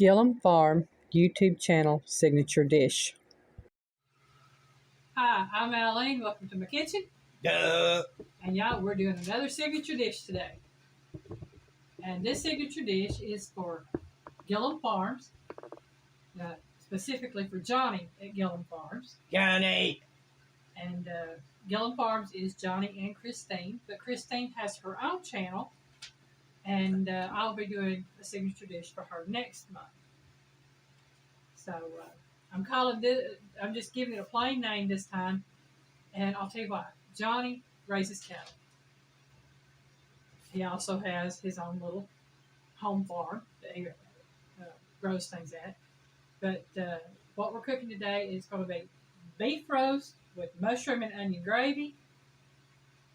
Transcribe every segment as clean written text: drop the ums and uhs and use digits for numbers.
Gillum Farm YouTube channel signature dish. Hi, I'm Alyne. Welcome to my kitchen. Duh. And y'all, we're doing another signature dish today. And this signature dish is for Gillum Farms, specifically for Johnny at Gillum Farms. Johnny. And Gillum Farms is Johnny and Christine, but Christine has her own channel, and I'll be doing a signature dish for her next month. So I'm just giving it a plain name this time, and I'll tell you what, Johnny raises cattle. He also has his own little home farm that he grows things at. But what we're cooking today is going to be beef roast with mushroom and onion gravy,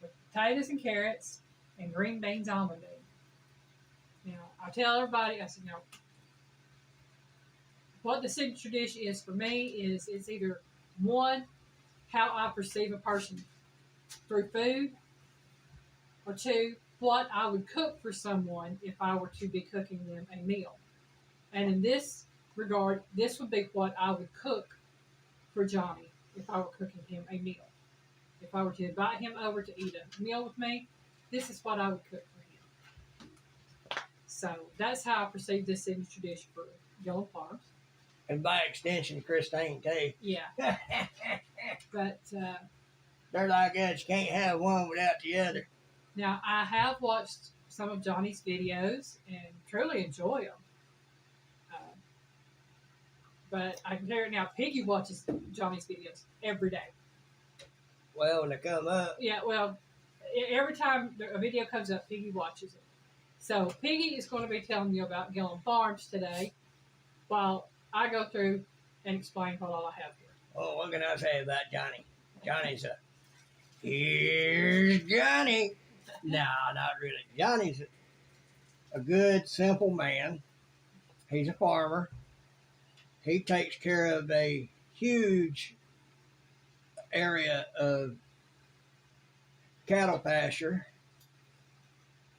with potatoes and carrots, and green beans almondine. I tell everybody, I said, what the signature dish is for me is it's either one, how I perceive a person through food, or two, what I would cook for someone if I were to be cooking them a meal. And in this regard, this would be what I would cook for Johnny if I were cooking him a meal. If I were to invite him over to eat a meal with me, this is what I would cook for him. So that's how I perceive this signature dish for Gillum Farms. And by extension, Christine, too. Yeah. But they're like us. You can't have one without the other. Now, I have watched some of Johnny's videos and truly enjoy them. But I can tell you now, Piggy watches Johnny's videos every day. Well, when they come up. Yeah, well, every time a video comes up, Piggy watches it. So Piggy is going to be telling you about Gillum Farms today while I go through and explain what all I have here. Oh, what can I say about Johnny? Here's Johnny. No, not really. Johnny's a good, simple man. He's a farmer. He takes care of a huge area of cattle pasture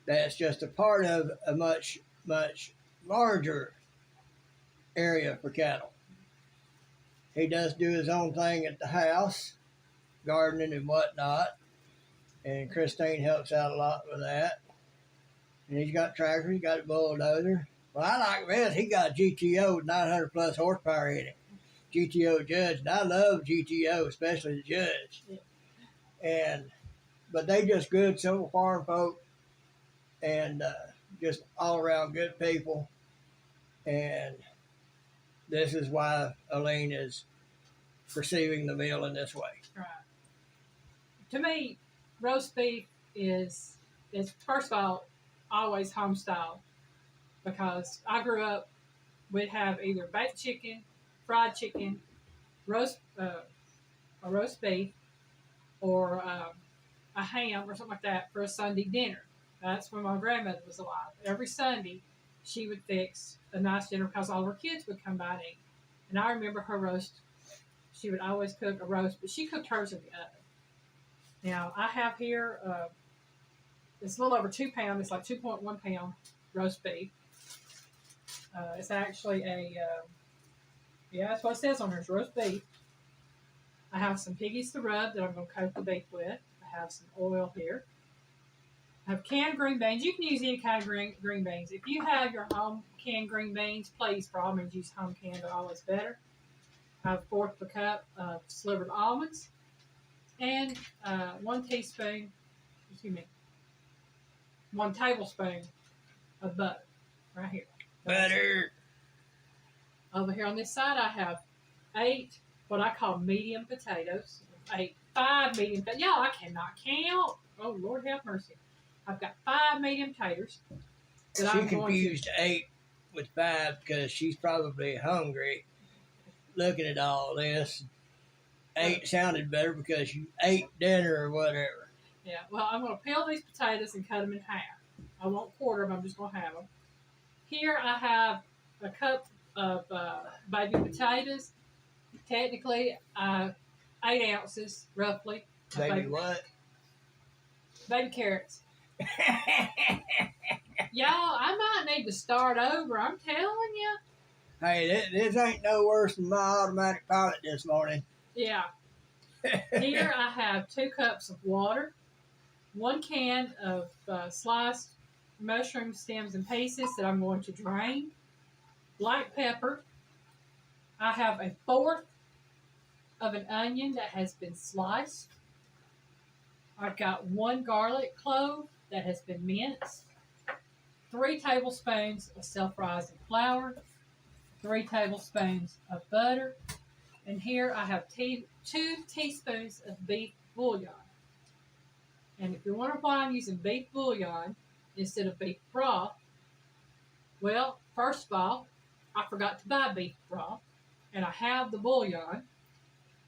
that's just a part of a much, much larger area for cattle. He does do his own thing at the house, gardening and whatnot, and Christine helps out a lot with that. And he's got tractors, he's got a bulldozer. Well, I like this. He got GTO with 900 plus horsepower in it. GTO Judge, and I love GTO, especially the Judge. Yeah. But they just good, simple farm folk, and just all around good people. And this is why Alyne is perceiving the meal in this way. Right. To me, roast beef is first of all always home style, because I grew up, we'd have either baked chicken, fried chicken, a roast beef, or a ham or something like that for a Sunday dinner. That's when my grandmother was alive. Every Sunday, she would fix a nice dinner because all her kids would come by and eat. And I remember her roast. She would always cook a roast, but she cooked hers in the oven. Now, I have here, it's a little over 2 pounds. It's like 2.1 pound roast beef. It's actually that's what it says on here, it's roast beef. I have some piggies to rub that I'm going to coat the beef with. I have some oil here. I have canned green beans. You can use any kind of green beans. If you have your home canned green beans, please, by all means, use home canned. They're always better. I have 1/4 cup of slivered almonds and 1 tablespoon of butter right here. Butter. Over here on this side, I have 8 what I call medium potatoes. 5 medium potatoes. Y'all, I cannot count. Oh, Lord have mercy. I've got 5 medium taters. She confused 8 with 5 because she's probably hungry looking at all this. 8 sounded better because you ate dinner or whatever. Yeah, well, I'm going to peel these potatoes and cut them in half. I won't quarter them. I'm just going to have them. Here I have a cup of baby potatoes. Technically, 8 ounces, roughly. Baby what? Baby carrots. Y'all, I might need to start over. I'm telling you. Hey, this ain't no worse than my automatic pilot this morning. Yeah. Here I have 2 cups of water, 1 can of sliced mushroom stems and pieces that I'm going to drain, black pepper. I have a 1/4 of an onion that has been sliced. I've got 1 garlic clove that has been minced, 3 tablespoons of self-rising flour, 3 tablespoons of butter, and here I have 2 teaspoons of beef bouillon. And if you're wondering why I'm using beef bouillon instead of beef broth, well, first of all, I forgot to buy beef broth, and I have the bouillon,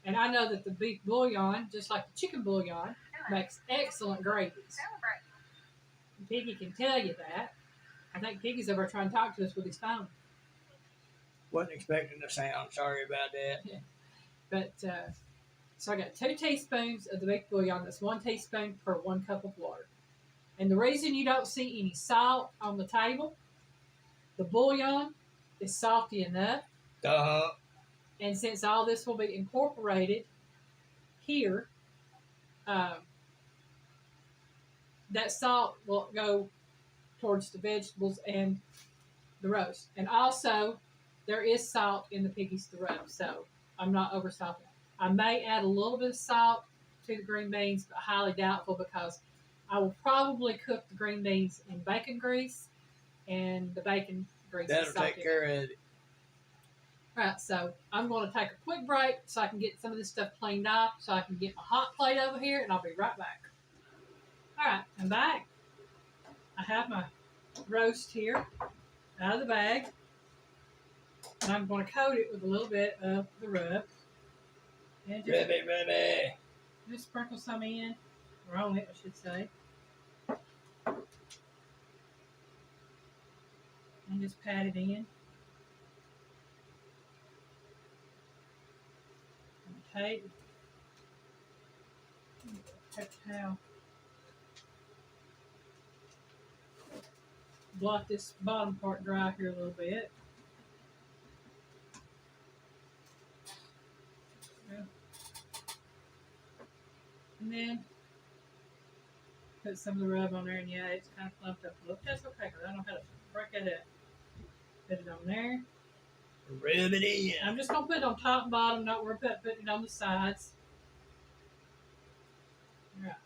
and I know that the beef bouillon, just like the chicken bouillon, makes excellent gravies. Piggy can tell you that. I think Piggy's over trying to talk to us with his phone. Wasn't expecting the sound. Sorry about that. Yeah. But so I got 2 teaspoons of the beef bouillon. That's 1 teaspoon per 1 cup of water. And the reason you don't see any salt on the table, the bouillon is salty enough. Uh-huh. And since all this will be incorporated here, that salt will go towards the vegetables and the roast. And also, there is salt in the piggies to roast, so I'm not over salting. I may add a little bit of salt to the green beans, but highly doubtful because I will probably cook the green beans in bacon grease, and the bacon grease That'll is salty. take care of it. Right, so I'm going to take a quick break so I can get some of this stuff cleaned off, so I can get my hot plate over here, and I'll be right back. All right, I'm back. I have my roast here out of the bag, and I'm going to coat it with a little bit of the rub. And Rubby. just sprinkle some in, or on it, I should say. And just pat it in. Okay. Paper towel. Blot this bottom part dry here a little bit. And then put some of the rub on there, and yeah, it's kind of clumped up a little. That's okay, because I know how to break it up. Put it on there. Rub it in. I'm just going to put it on top and bottom, not worry about putting it on the sides. All right.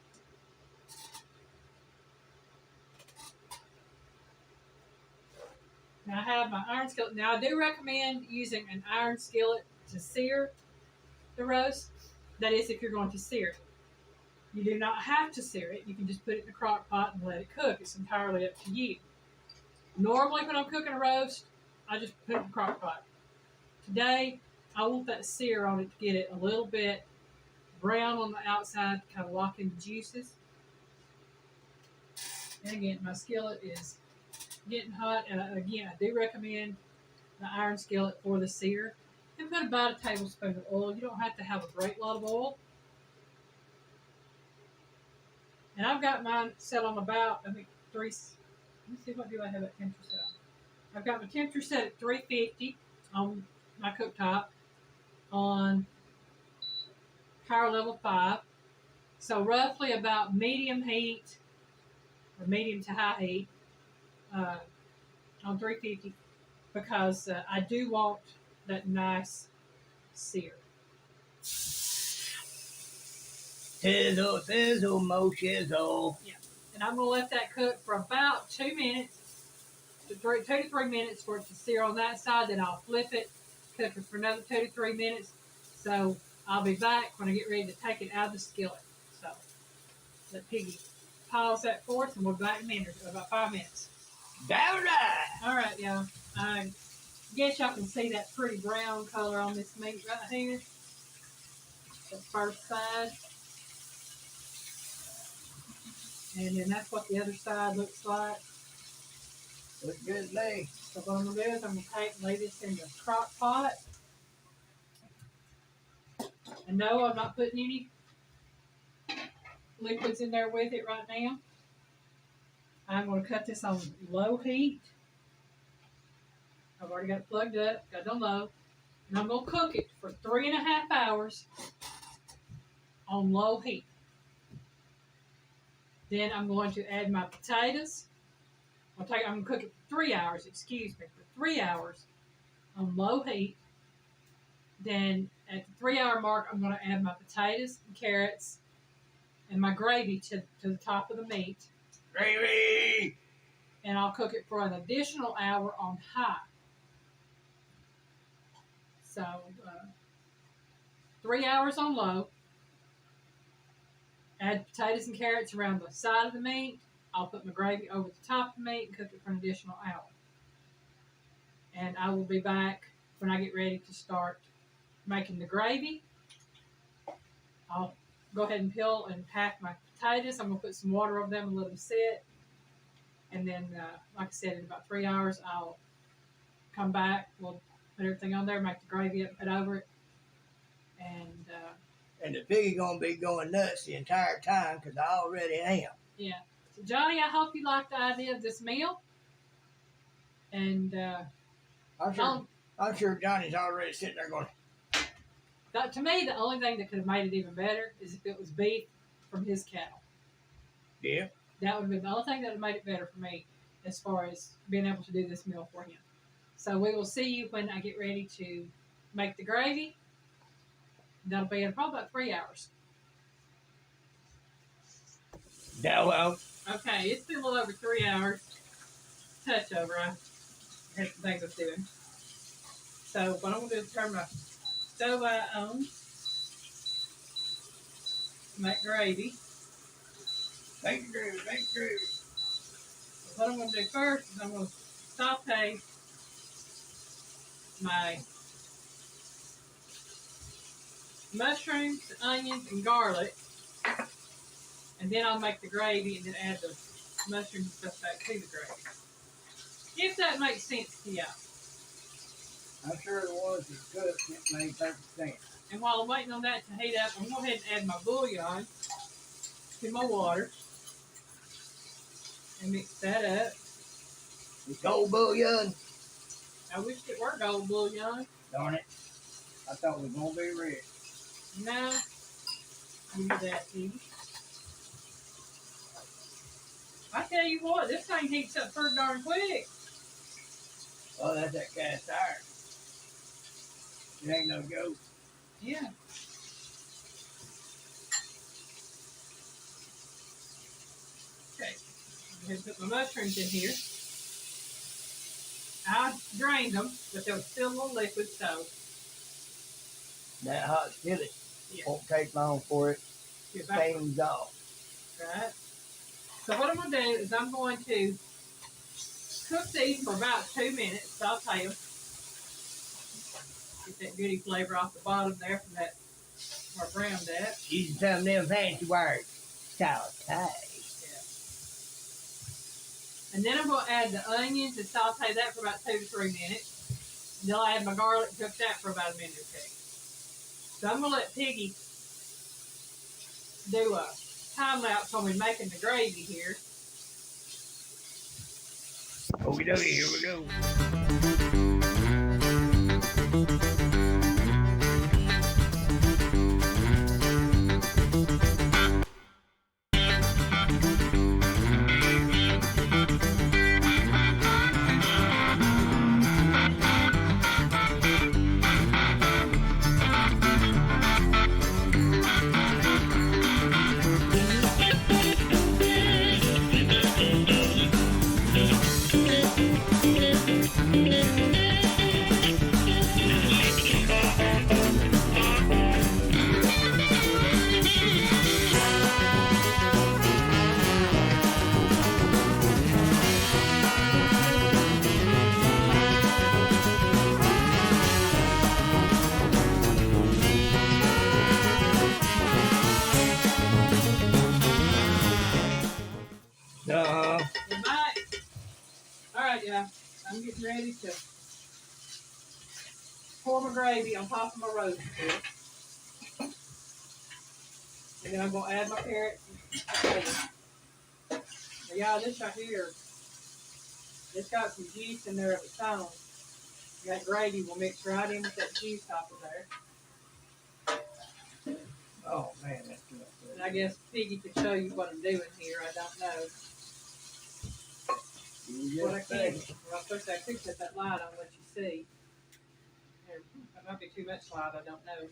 Now I have my iron skillet. Now I do recommend using an iron skillet to sear the roast. That is, if you're going to sear it. You do not have to sear it. You can just put it in a crock pot and let it cook. It's entirely up to you. Normally when I'm cooking a roast, I just put it in a crock pot. Today, I want that sear on it to get it a little bit brown on the outside to kind of lock in the juices. And again, my skillet is getting hot. And again, I do recommend the iron skillet for the sear. And put about a tablespoon of oil. You don't have to have a great lot of oil. And I've got mine set on about, I think, let me see, what do I have at temperature set on? I've got my temperature set at 350 on my cooktop on power level 5. So roughly about medium heat, or medium to high heat, on 350, because I do want that nice sear. Sizzle, mo shizzle. Yeah. And I'm going to let that cook for about 2 minutes, 2 to 3 minutes for it to sear on that side. Then I'll flip it, cook it for another 2 to 3 minutes. So I'll be back when I get ready to take it out of the skillet. So let Piggy pause that for us, and we'll be back in a minute, about 5 minutes. All right, y'all. I guess y'all can see that pretty brown color on this meat right here. The first side. And then that's what the other side looks like. Looks good to me. So what I'm going to do is I'm going to lay this in the crock pot. And no, I'm not putting any liquids in there with it right now. I'm going to cut this on low heat. I've already got it plugged up, got it on low, and I'm going to cook it for 3.5 hours on low heat. Then I'm going to add my potatoes. I'm going to cook it for 3 hours, excuse me, for 3 hours on low heat. Then at the 3 hour mark, I'm going to add my potatoes and carrots and my gravy to the top of the meat. Gravy! And I'll cook it for an additional hour on high. So 3 hours on low. Add potatoes and carrots around the side of the meat. I'll put my gravy over the top of the meat and cook it for an additional hour. And I will be back when I get ready to start making the gravy. I'll go ahead and peel and pack my potatoes. I'm going to put some water over them and let them sit. And then, like I said, in about 3 hours, I'll come back. We'll put everything on there, make the gravy up, put over it. And the piggy gonna be going nuts the entire time because I already am. Yeah. So Johnny, I hope you like the idea of this meal. And I'm sure Johnny's already sitting there going. To me, the only thing that could have made it even better is if it was beef from his cattle. Yeah. That would have been the only thing that would have made it better for me as far as being able to do this meal for him. So we will see you when I get ready to make the gravy. That'll be in probably about 3 hours. Yeah, well. Okay, it's been a little over 3 hours. Touch over. I had some things I was doing. So what I'm going to do is turn my stove on. Make gravy. Make gravy. What I'm going to do first is I'm going to saute my mushrooms, onions, and garlic. And then I'll make the gravy and then add the mushrooms and stuff back to the gravy. If that makes sense to y'all. I'm sure the ones that cook it made perfect sense. And while I'm waiting on that to heat up, I'm going to go ahead and add my bouillon to my water. And mix that up. It's gold bouillon. I wish it were gold bouillon. Darn it. I thought it was going to be red. No. Use that, Piggy. I tell you what, this thing heats up pretty darn quick. Oh, that's that cast iron. It ain't no joke. Yeah. Okay. I'm going to put my mushrooms in here. I drained them, but they were still a little liquid, so. That hot skillet won't take long for it. Stains off. Right. So what I'm going to do is I'm going to cook these for about 2 minutes, saute them. Get that goody flavor off the bottom there from that more browned at. Using some of them fancy words. Saute. Yeah. And then I'm going to add the onions and saute that for about 2 to 3 minutes. And then I'll add my garlic and cook that for about a minute or two. So I'm going to let Piggy do a time lapse on me making the gravy here. Okie dokie, here we go. Alright, yeah. I'm getting ready to pour my gravy on top of my roast pork. And then I'm going to add my carrots and potatoes. Now, y'all, this right here, it's got some juice in there of its own. That gravy will mix right in with that juice off of there. Oh man, that's good. And I guess Piggy could show you what I'm doing here. I don't know. What I can. Well, first I could set that light on, let you see. There, that might be too much light. I don't know.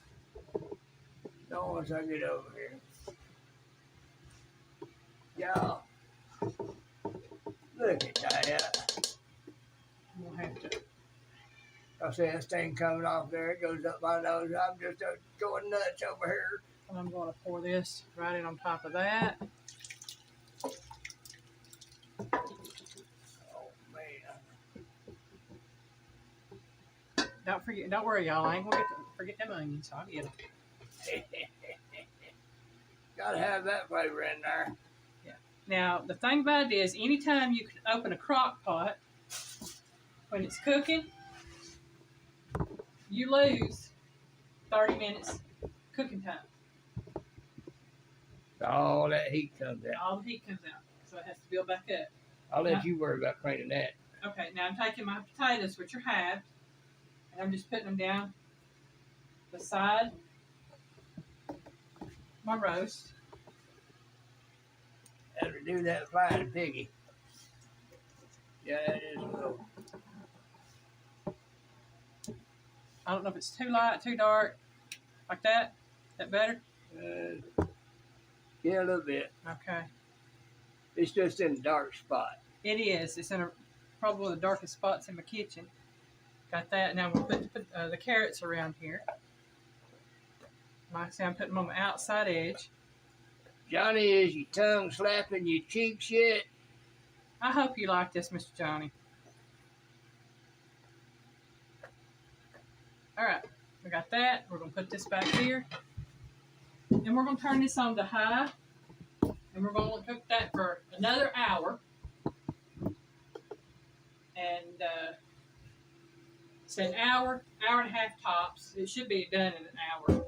No, once I get over here. Yeah. Look at that. We'll have to. I see this thing coming off there. It goes up my nose. I'm just going nuts over here. I'm going to pour this right in on top of that. Oh man. Don't worry, y'all. I ain't gonna forget them onions. I'll get them. Gotta have that flavor in there. Yeah. Now the thing about it is, anytime you can open a crock pot when it's cooking, you lose 30 minutes cooking time. All that heat comes out. All the heat comes out, so it has to build back up. I'll let you worry about cleaning that. Okay, now I'm taking my potatoes, which are halved, and I'm just putting them down beside my roast. Have to do that flying piggy. Yeah, that is cool. I don't know if it's too light, too dark, like that. Is that better? Yeah, a little bit. Okay. It's just in a dark spot. It is. It's in probably one of the darkest spots in my kitchen. Got that. Now we'll put the carrots around here. Like I say, I'm putting them on the outside edge. Johnny, is your tongue slapping your cheeks yet? I hope you like this, Mr. Johnny. All right, we got that. We're going to put this back here. And we're going to turn this on to high. And we're going to cook that for another hour. And it's an hour, hour and a half tops. It should be done in an hour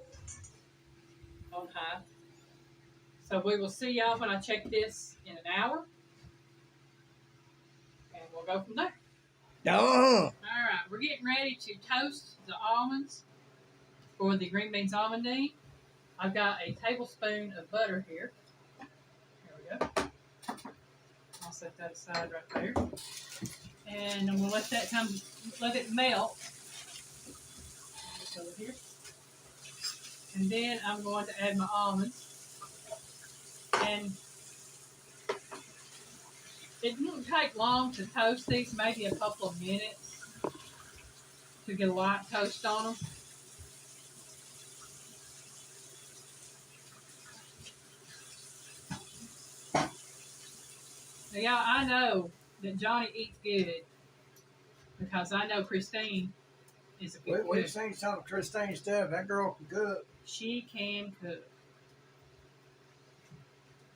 on high. So we will see y'all when I check this in an hour. And we'll go from there. No. All right, we're getting ready to toast the almonds for the green beans almandine. I've got a tablespoon of butter here. There we go. I'll set that aside right there. And I'm going to let that let it melt. Just over here. And then I'm going to add my almonds. And it won't take long to toast these, maybe a couple of minutes to get a light toast on them. Now, y'all, I know that Johnny eats good because I know Christine is a good cook. We've seen some of Christine's stuff. That girl can cook. She can cook.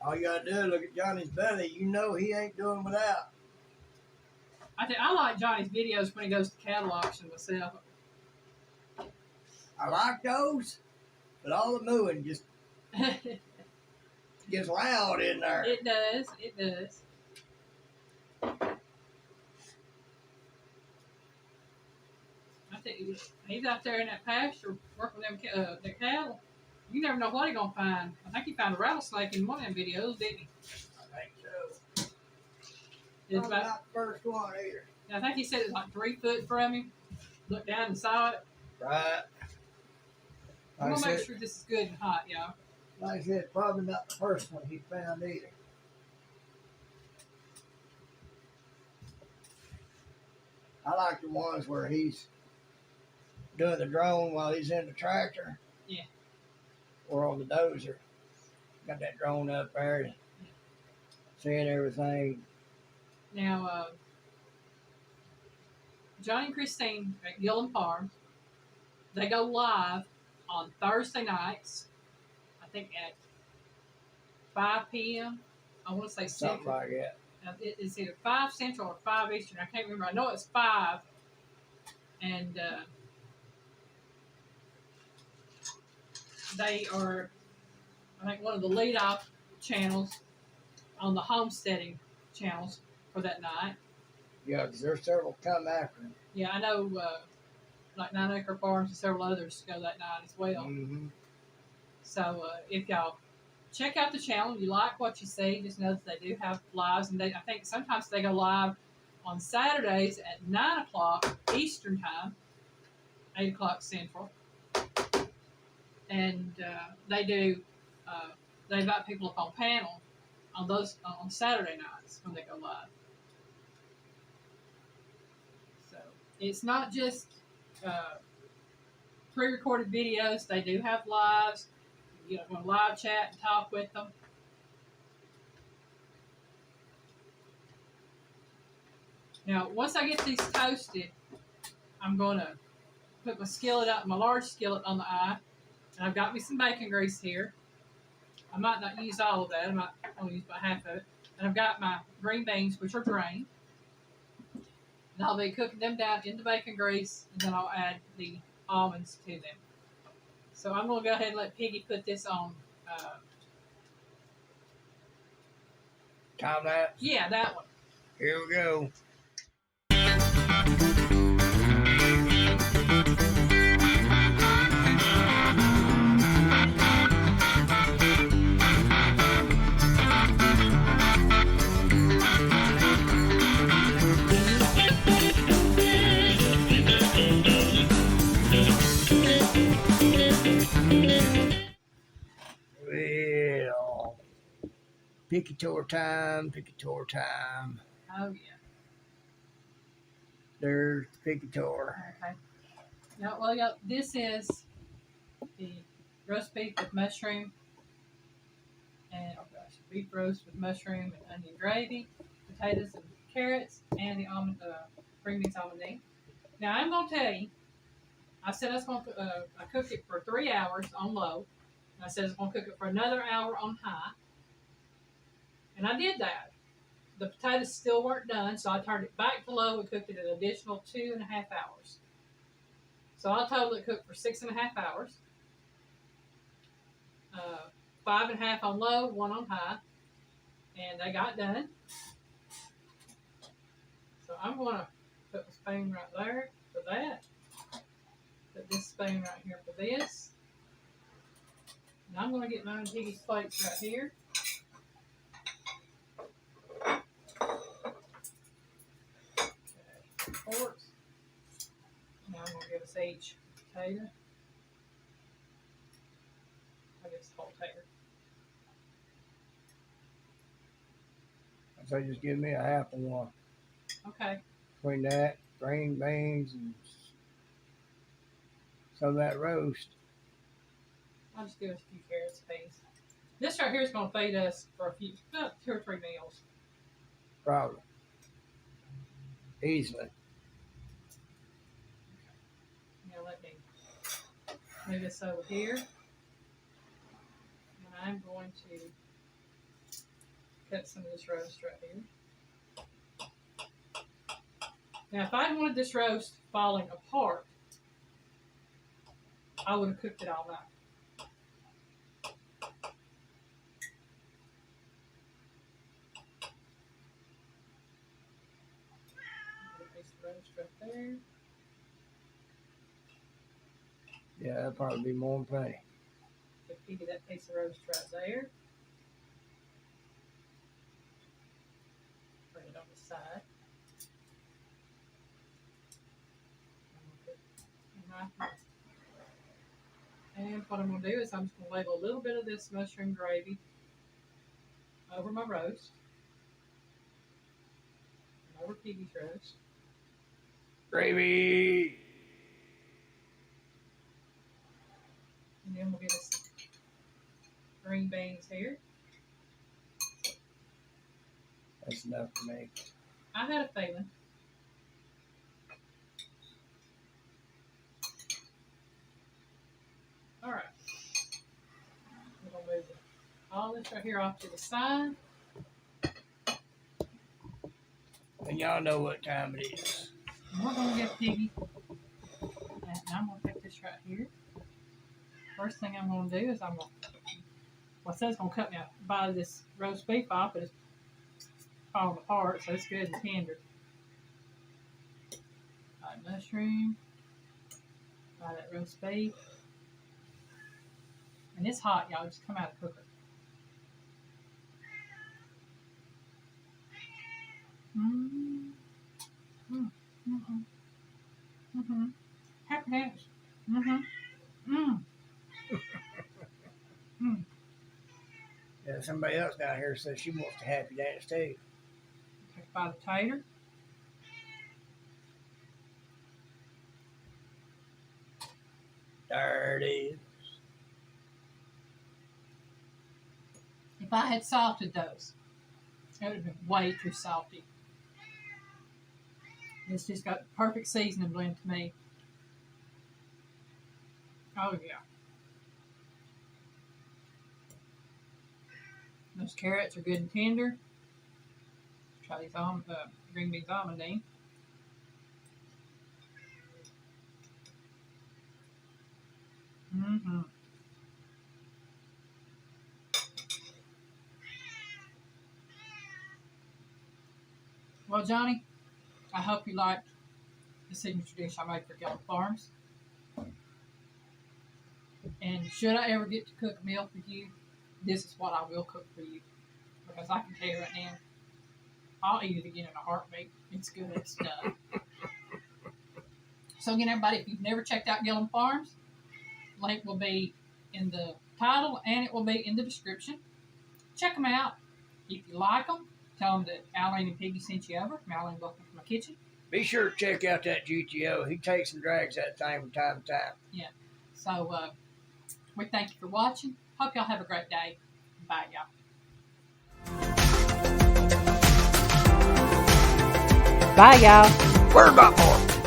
All you gotta do is look at Johnny's belly. You know he ain't doing without. I like Johnny's videos when he goes to cattle auction myself. I like those, but all the mooing just gets loud in there. It does. It does. I think he's out there in that pasture working with them the cattle. You never know what he's gonna find. I think he found a rattlesnake in one of them videos, didn't he? I think so. It's Probably not the first one either. I think he said it's like 3 foot from him. Looked down and saw it. Right. I'm Like gonna I make said, sure this is good and hot, y'all. like I said, probably not the first one he found either. I like the ones where he's doing the drone while he's in the tractor. Yeah. Or on the dozer. Got that drone up there, seeing everything. Now, Johnny and Christine at Gillen Farm, they go live on Thursday nights, I think at 5 p.m. I want to say Something Central. like that. It's either 5 Central or 5 Eastern. I can't remember. I know it's 5. And they are, I think, one of the lead-off channels on the homesteading channels for that night. Yeah, because there's several come after him. Yeah, I know like 9 Acre Farms and several others go that night as well. Mm-hmm. So if y'all check out the channel, you like what you see, just know that they do have lives, and I think sometimes they go live on Saturdays at 9 o'clock Eastern Time, 8 o'clock Central, and they do they invite people up on panel on Saturday nights when they go live. So it's not just pre-recorded videos; they do have lives. You know, live chat and talk with them. Now, once I get these toasted, I'm going to put my skillet up, my large skillet on the eye. And I've got me some bacon grease here. I might not use all of that. I might only use about half of it. And I've got my green beans, which are drained. And I'll be cooking them down in the bacon grease, and then I'll add the almonds to them. So I'm going to go ahead and let Piggy put this on. Time lapse. Yeah, that one. Here we go. Well, picator time, picator time. Oh, yeah. There's the picator. Okay. Now, well, yeah, this is the roast beef with mushroom and beef roast with mushroom and onion gravy, potatoes and carrots, and the green beans almandine. Now, I'm going to tell you, I said I was going to cook it for 3 hours on low, and I said I was going to cook it for another hour on high, and I did that. The potatoes still weren't done, so I turned it back to low and cooked it an additional 2.5 hours. So I total it cooked for 6.5 hours. 5.5 on low, 1 on high, and they got done. So I'm going to put the spoon right there for that. Put this spoon right here for this. And I'm going to get mine and Piggy's plates right here. Okay, forks. Now I'm going to give us each potato. I guess the whole tater. So just give me a half of one. Okay. Between that, green beans, and some of that roast. I'll just give us a few carrots apiece. This right here is going to feed us for about 2 or 3 meals. Probably. Easily. Now let me move this over here. And I'm going to cut some of this roast right here. Now, if I wanted this roast falling apart, I would have cooked it all night. Put a piece of roast right there. Yeah, that'd probably be more than plenty. Give you that piece of roast right there. Put it on the side. And what I'm going to do is I'm just going to ladle a little bit of this mushroom gravy over my roast. And over Piggy's roast. Gravy! And then we'll get us some green beans here. That's enough for me. I had a feeling. All right. We're going to move all this right here off to the side. And y'all know what time it is. And we're going to get Piggy. And I'm going to pick this right here. First thing I'm going to do is I'm going to, well, it says it's going to cut me a bite of this roast beef off, but it's falling apart, so it's good and tender. Mushroom. Try that roast beef. And it's hot, y'all. Just come out of the cooker. Mm. Mm. Mm-hmm. Mm-hmm. Happy dance. Mm-hmm. Mm. Mm. Yeah, somebody else down here says she wants to happy dance too. Take a bite of tater. There it is. If I had salted those, it would have been way too salty. It's just got the perfect seasoning blend to me. Oh, yeah. Those carrots are good and tender. Try these green beans almandine. Mm-hmm. Well, Johnny, I hope you liked the signature dish I made for Gillum Farms. And should I ever get to cook a meal for you, this is what I will cook for you. Because I can tell you right now, I'll eat it again in a heartbeat. It's good stuff. So again, everybody, if you've never checked out Gillum Farms, link will be in the title and it will be in the description. Check them out. If you like them, tell them that Alyne and Piggy sent you over from Alyne Welcome to My Kitchen. Be sure to check out that GTO. He takes and drags that thing from time to time. Yeah. So we thank you for watching. Hope y'all have a great day. Bye, y'all. Bye, y'all. Word about more.